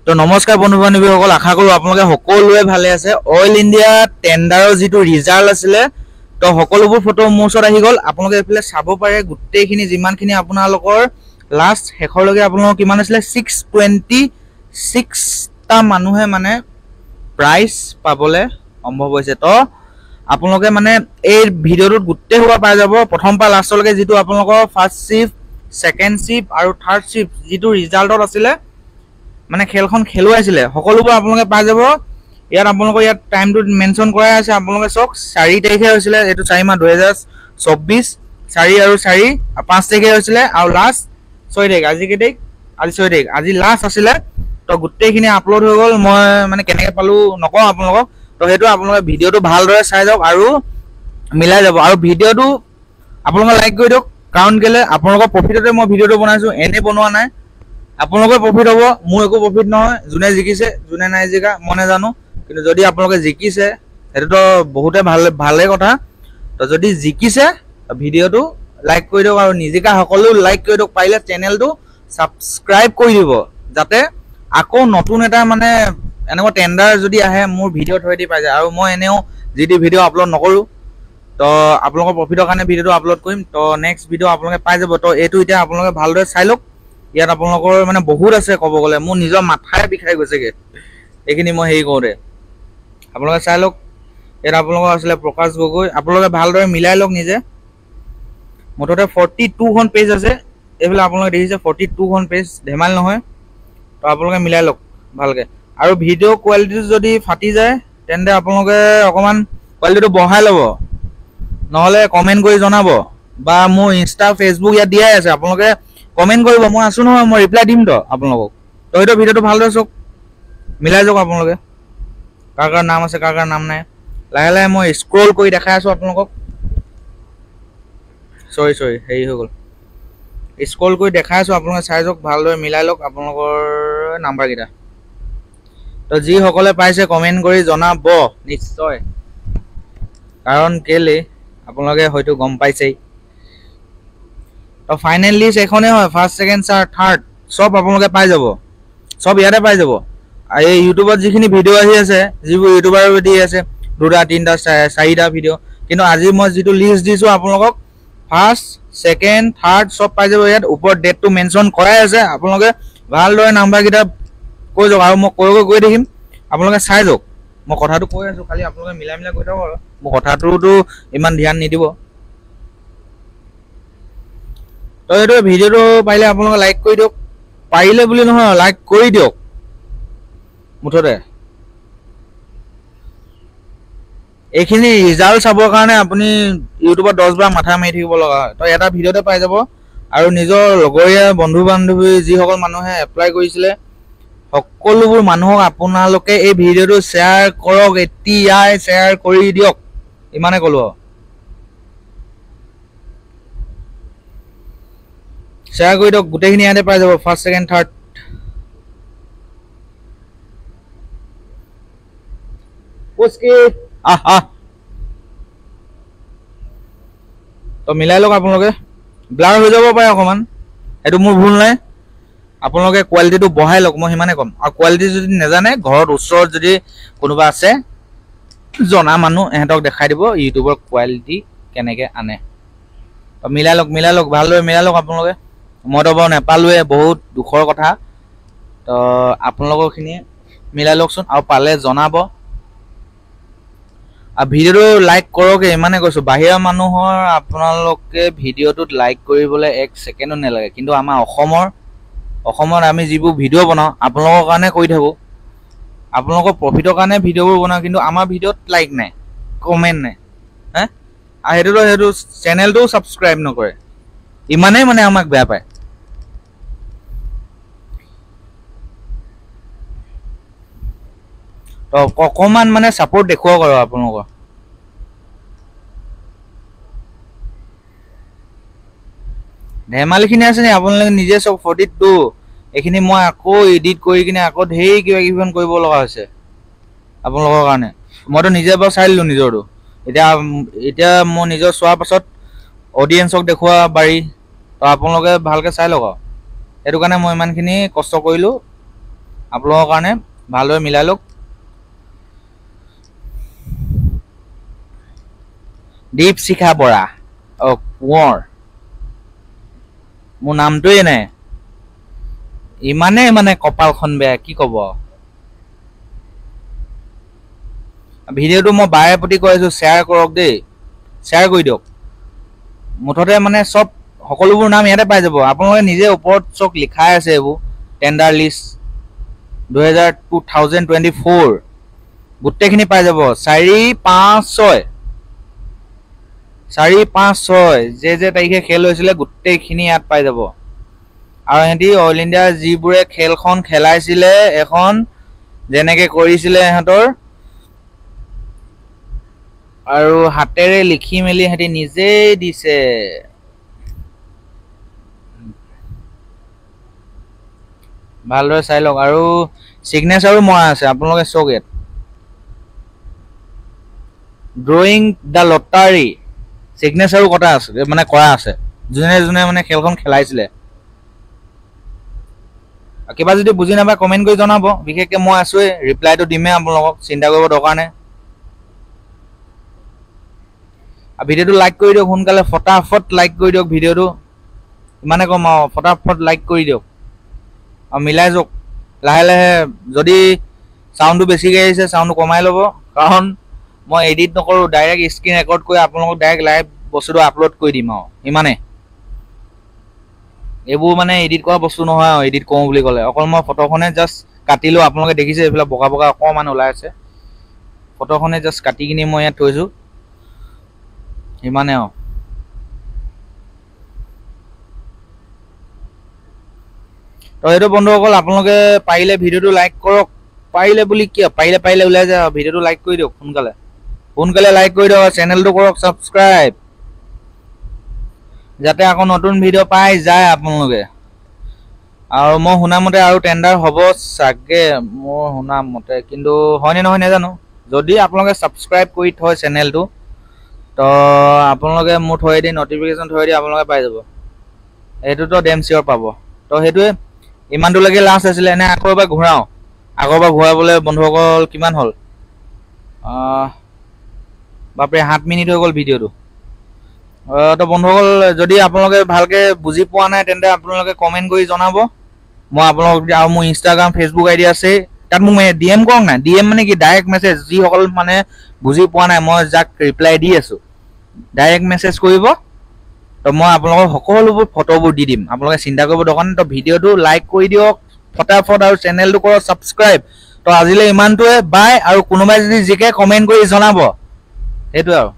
তো নমস্কাৰ বন্ধু বান্ধৱীসকল, আশা কৰোঁ আপোনালোকে সকলোৱে ভালে আছে। অইল ইণ্ডিয়া টেণ্ডাৰৰ যিটো ৰিজাল্ট আছিলে, তো সকলোবোৰ ফটো মোৰ ওচৰত আহি গ'ল। আপোনালোকে এইফালে চাব পাৰে গোটেইখিনি যিমানখিনি আপোনালোকৰ লাষ্ট শেষৰলৈকে আপোনালোকৰ কিমান আছিলে 626টা মানুহে মানে প্ৰাইজ পাবলৈ সম্ভৱ হৈছে। তো আপোনালোকে মানে এই ভিডিঅ'টোত গোটেই সোপা পাই যাব প্ৰথম পৰা লাষ্টলৈকে, যিটো আপোনালোকৰ ফাৰ্ষ্ট শ্বিফ্ট, ছেকেণ্ড শ্বিফ্ট আৰু থাৰ্ড শ্বিফ্ট যিটো ৰিজাল্টত আছিলে, মানে খেলখন খেলুৱাইছিলে, সকলোবোৰ আপোনালোকে পাই যাব। ইয়াত আপোনালোকৰ ইয়াত টাইমটো মেনশ্যন কৰাই আছে। আপোনালোকে চাওক 4 তাৰিখে হৈছিলে, এইটো 4 মাহ 2024, 4 আৰু 4 5 তাৰিখে হৈছিলে, আৰু লাষ্ট 6 তাৰিখ। আজি কেই তাৰিখ? আজি 6 তাৰিখ, আজি লাষ্ট আছিলে। তো গোটেইখিনি আপলোড হৈ গ'ল। মই মানে কেনেকৈ পালোঁ নকওঁ আপোনালোকক, তো সেইটো আপোনালোকে ভিডিঅ'টো ভালদৰে চাই যাওক আৰু মিলাই যাব। আৰু ভিডিঅ'টো আপোনালোকে লাইক কৰি দিয়ক, কাৰণ কেলৈ আপোনালোকৰ প্ৰফিটতে মই ভিডিঅ'টো বনাইছোঁ, এনেই বনোৱা নাই। আপোনালোকে প্ৰফিট হ'ব, মোৰ একো প্ৰফিট নহয়। যোনে জিকিছে যোনে নাই জিকা মই নাজানো, কিন্তু যদি আপোনালোকে জিকিছে সেইটোতো বহুতে ভালেই কথা। তো যদি জিকিছে ভিডিঅ'টো লাইক কৰি দিয়ক, আৰু নিজিকা সকলো লাইক কৰি দিয়ক। পাৰিলে চেনেলটো ছাবস্ক্ৰাইব কৰি দিব, যাতে আকৌ নতুন এটা মানে এনেকুৱা টেণ্ডাৰ যদি আহে মোৰ ভিডিঅ' থৈ দি পাই যায়। আৰু মই এনেও যি টি ভিডিঅ' আপলোড নকৰোঁ, তো আপোনালোকৰ প্ৰফিটৰ কাৰণে ভিডিঅ'টো আপলোড কৰিম। তো নেক্সট ভিডিঅ' আপোনালোকে পাই যাব। তো এইটো এতিয়া আপোনালোকে ভালদৰে চাই লওক। ইয়াত আপোনালোকৰ মানে বহুত আছে ক'ব গ'লে, মোৰ নিজৰ মাথাই বিষাই গৈছেগৈ এইখিনি মই হেৰি কৰোঁতে। আপোনালোকে চাই লওক। ইয়াত আপোনালোকৰ আছিলে প্ৰকাশ গগৈ, আপোনালোকে ভালদৰে মিলাই লওক নিজে। মুঠতে 42খন পেজ আছে, এইবিলাক আপোনালোকে দেখিছে 42খন পেজ, ধেমালি নহয়। তো আপোনালোকে মিলাই লওক ভালকৈ। আৰু ভিডিঅ' কোৱালিটিটো যদি ফাটি যায় তেন্তে আপোনালোকে অকণমান কোৱালিটিটো বঢ়াই ল'ব, নহ'লে কমেণ্ট কৰি জনাব, বা মোৰ ইনষ্টা ফেচবুক ইয়াত দিয়াই আছে, আপোনালোকে কমেণ্ট কৰিব। মই আছোঁ নহয়, মই ৰিপ্লাই দিম তো আপোনালোকক। তো সেইটো ভিডিঅ'টো ভালদৰে চাওক, মিলাই যাওক আপোনালোকে, কাৰ কাৰ নাম আছে কাৰ কাৰ নাম নাই। লাহে লাহে মই স্ক্ৰল কৰি দেখাই আছোঁ আপোনালোকক। চৰি হেৰি হৈ গ'ল, স্ক্ৰল কৰি দেখাই আছোঁ, আপোনালোকে চাই যাওক, ভালদৰে মিলাই লওক আপোনালোকৰ নাম্বাৰকেইটা। তো যিসকলে পাইছে কমেণ্ট কৰি জনাব নিশ্চয়, কাৰণ কেলৈ আপোনালোকে হয়তো গম পাইছেই। তো ফাইনেল লিষ্ট এখনেই হয়, ফাৰ্ষ্ট ছেকেণ্ড থাৰ্ড চব আপোনালোকে পাই যাব, চব ইয়াতে পাই যাব। আৰু এই ইউটিউবত যিখিনি ভিডিঅ' আহি আছে, যিবোৰ ইউটিউবাৰ দি আছে 2টা 3টা 4টা ভিডিঅ', কিন্তু আজি মই যিটো লিষ্ট দিছোঁ আপোনালোকক ফাৰ্ষ্ট ছেকেণ্ড থাৰ্ড চব পাই যাব। ইয়াত ওপৰত ডেটটো মেনশ্যন কৰাই আছে, আপোনালোকে ভালদৰে নাম্বাৰকেইটা কৈ যাওক, আৰু মই গৈ থাকিম, আপোনালোকে চাই যাওক। মই কথাটো কৈ আছোঁ, খালি আপোনালোকে মিলাই গৈ থাকক, আৰু মোৰ কথাটোতো ইমান ধ্যান নিদিব। তো এইটো ভিডিঅ'টো পাৰিলে আপোনালোকে লাইক কৰি দিয়ক, পাৰিলে বুলি নহয় লাইক কৰি দিয়ক মুঠতে। এইখিনি ৰিজাল্ট চাবৰ কাৰণে আপুনি ইউটিউবত 10 বাৰ মাথা মাৰি থাকিব লগা হয়। তো এটা ভিডিঅ'তে পাই যাব। আৰু নিজৰ লগৰীয়া বন্ধু বান্ধৱী যিসকল মানুহে এপ্লাই কৰিছিলে সকলোবোৰ মানুহক আপোনালোকে এই ভিডিঅ'টো শ্বেয়াৰ কৰক, এতিয়াই শ্বেয়াৰ কৰি দিয়ক, ইমানে ক'লোঁ আৰু। শ্বেয়াৰ কৰি দিয়ক, গোটেইখিনি ইয়াতে পাই যাব, ফাৰ্ষ্ট ছেকেণ্ড থাৰ্ড। তো মিলাই লওক আপোনালোকে, ব্লাৰ হৈ যাব পাৰে অকণমান, সেইটো মোৰ ভুল নাই। আপোনালোকে কোৱালিটিটো বঢ়াই লওক, মই সিমানে ক'ম। আৰু কোৱালিটি যদি নাজানে, ঘৰত ওচৰত যদি কোনোবা আছে জনা মানুহ, ইহঁতক দেখাই দিব ইউটিউবৰ কোৱালিটি কেনেকৈ আনে। তো মিলাই লওক ভালদৰে মিলাই লওক আপোনালোকে। মইতো বাৰু নেপালোৱে, বহুত দুখৰ কথা। তো আপোনালোকৰখিনিয়ে মিলাই লওকচোন, আৰু পালে জনাব। আৰু ভিডিঅ'টো লাইক কৰকে, ইমানে কৈছোঁ। বাহিৰা মানুহৰ আপোনালোকে ভিডিঅ'টোত লাইক কৰিবলৈ 1 ছেকেণ্ডো নালাগে, কিন্তু আমাৰ অসমত আমি যিবোৰ ভিডিঅ' বনাওঁ আপোনালোকৰ কাৰণে কৰি থাকোঁ, আপোনালোকৰ প্ৰফিটৰ কাৰণে ভিডিঅ'বোৰ বনাওঁ, কিন্তু আমাৰ ভিডিঅ'ত লাইক নাই, কমেণ্ট নাই, আৰু সেইটো চেনেলটোও ছাবস্ক্ৰাইব নকৰে, ইমানেই মানে আমাক বেয়া পায়। তো অকণমান মানে ছাপোৰ্ট দেখুৱাওক আৰু আপোনালোকৰ। ধেমালিখিনি আছে নি আপোনালোকে নিজে চাওক। 42 এইখিনি মই আকৌ এডিট কৰি কিনে আকৌ ঢেৰ কিবা কিবি কৰিব লগা হৈছে আপোনালোকৰ কাৰণে। মইতো নিজে বাৰু চাই দিলোঁ নিজৰটো, এতিয়া মই নিজৰ চোৱাৰ পাছত অডিয়েঞ্চক দেখুওৱা পাৰি। তো আপোনালোকে ভালকৈ চাই লওক আৰু, সেইটো কাৰণে মই ইমানখিনি কষ্ট কৰিলোঁ। আপোনালোকৰ কাৰণে ভালদৰে মিলাই লওক দীপশিখা বৰা কোঁৱৰ মোৰ নামটোৱে নাই ইমানে মানে কপালখন বেয়া কি ক'ব ভিডিঅ'টো মই বাৰে প্ৰতি কৈ আছো শ্বেয়াৰ কৰক দেই শ্বেয়াৰ কৰি দিয়ক মুঠতে মানে সব সকলোবোৰ নাম ইয়াতে পাই যাব আপোনালোকে নিজে ওপৰত চক লিখাই আছে এইবোৰ টেন্ডাৰ লিষ্ট 2024 গোটেইখিনি পাই যাব 4-5-6 যে তাৰিখে খেল হৈছিলে গোটেইখিনি ইয়াত পাই যাব আৰু হেঁতি অল ইণ্ডিয়া যিবোৰে খেলখন খেলাইছিলে এখন যেনেকে কৰিছিলে ইহঁতৰ আৰু হাতেৰে লিখি মেলি হেঁতি নিজেই দিছে ভালদৰে চাই লওক আৰু সিগনেচাৰো মৰা আছে আপোনালোকে চাওক ইয়াত ড্ৰয়িং দ্য লটাৰী সিগনেচাৰো কটা আছে মানে কৰা আছে যোনে যোনে মানে খেলখন খেলাইছিলে কিবা যদি বুজি নাপায় কমেণ্ট কৰি জনাব বিশেষকৈ মই আছোৱেই ৰিপ্লাইটো দিমেই আপোনালোকক চিন্তা কৰিব দৰকাৰ নাই আৰু ভিডিঅ'টো লাইক কৰি দিয়ক সোনকালে ফটাফট লাইক কৰি দিয়ক ভিডিঅ'টো ইমানে কম আৰু ফটাফট লাইক কৰি দিয়ক আৰু মিলাই যাওক লাহে লাহে যদি চাউণ্ডটো বেছিকৈ আহিছে চাউণ্ডটো কমাই ল'ব কাৰণ মই এডিট নকৰোঁ ডাইৰেক্ট স্ক্ৰীন ৰেকৰ্ড কৰি আপোনালোকক ডাইৰেক্ট লাইভ বস্তুটো আপলোড কৰি দিম আৰু ইমানে এইবোৰ মানে এডিট কৰা বস্তু নহয় আৰু এডিট কৰোঁ বুলি ক'লে অকল মই ফটোখনে জাষ্ট কাটিলোঁ আপোনালোকে দেখিছে এইফালে বগা বগা অকণমান ওলাই আছে ফটোখনে জাষ্ট কাটি কিনি মই ইয়াত থৈছোঁ ইমানে আৰু তো সেইটো বন্ধুসকল আপোনালোকে পাৰিলে ভিডিঅ'টো লাইক কৰক পাৰিলে বুলি কিয় পাৰিলে ওলাই যায় ভিডিঅ'টো লাইক কৰি দিয়ক সোনকালে লাইক কৰি দিয়ক চেনেলটো কৰক ছাবস্ক্ৰাইব যাতে আকৌ নতুন ভিডিঅ' পাই যায় আপোনালোকে আৰু মই শুনা মতে আৰু টেণ্ডাৰ হ'ব চাগে মোৰ শুনা মতে কিন্তু হয়নে নহয় নাজানো যদি আপোনালোকে ছাবস্ক্ৰাইব কৰি থয় চেনেলটো তো আপোনালোকে মোৰ থৈ দি নটিফিকেশ্যন থৈ দি আপোনালোকে পাই যাব এইটোতো ডেম চিয়ৰ পাব তো সেইটোৱে ইমানটোলৈকে লাষ্ট আছিলে এনে আকৌ এবাৰ ঘূৰাওঁ আগৰবাৰ ঘূৰাবলৈ বন্ধুসকল কিমান হ'ল বাপৰে 7 মিনিট হৈ গ'ল ভিডিঅ'টো তো বন্ধুসকল যদি আপোনালোকে ভালকৈ বুজি পোৱা নাই তেন্তে আপোনালোকে কমেণ্ট কৰি জনাব মই আপোনালোকক আৰু মোৰ ইনষ্টাগ্ৰাম ফেচবুক আইডি আছে তাত মোক DM কৰক নাই DM মানে কি ডাইৰেক্ট মেছেজ যিসকল মানে বুজি পোৱা নাই মই যাক ৰিপ্লাই দি আছোঁ ডাইৰেক্ট মেছেজ কৰিব তো মই আপোনালোকক সকলোবোৰ ফটোবোৰ দি দিম আপোনালোকে চিন্তা কৰিব দৰকাৰ নাই তো ভিডিঅ'টো লাইক কৰি দিয়ক ফটাফট আৰু চেনেলটো কৰক ছাবস্ক্ৰাইব তো আজিলৈ ইমানটোৱে বাই আৰু কোনোবাই যদি জিকে কমেণ্ট কৰি জনাব সেইটোৱে আৰু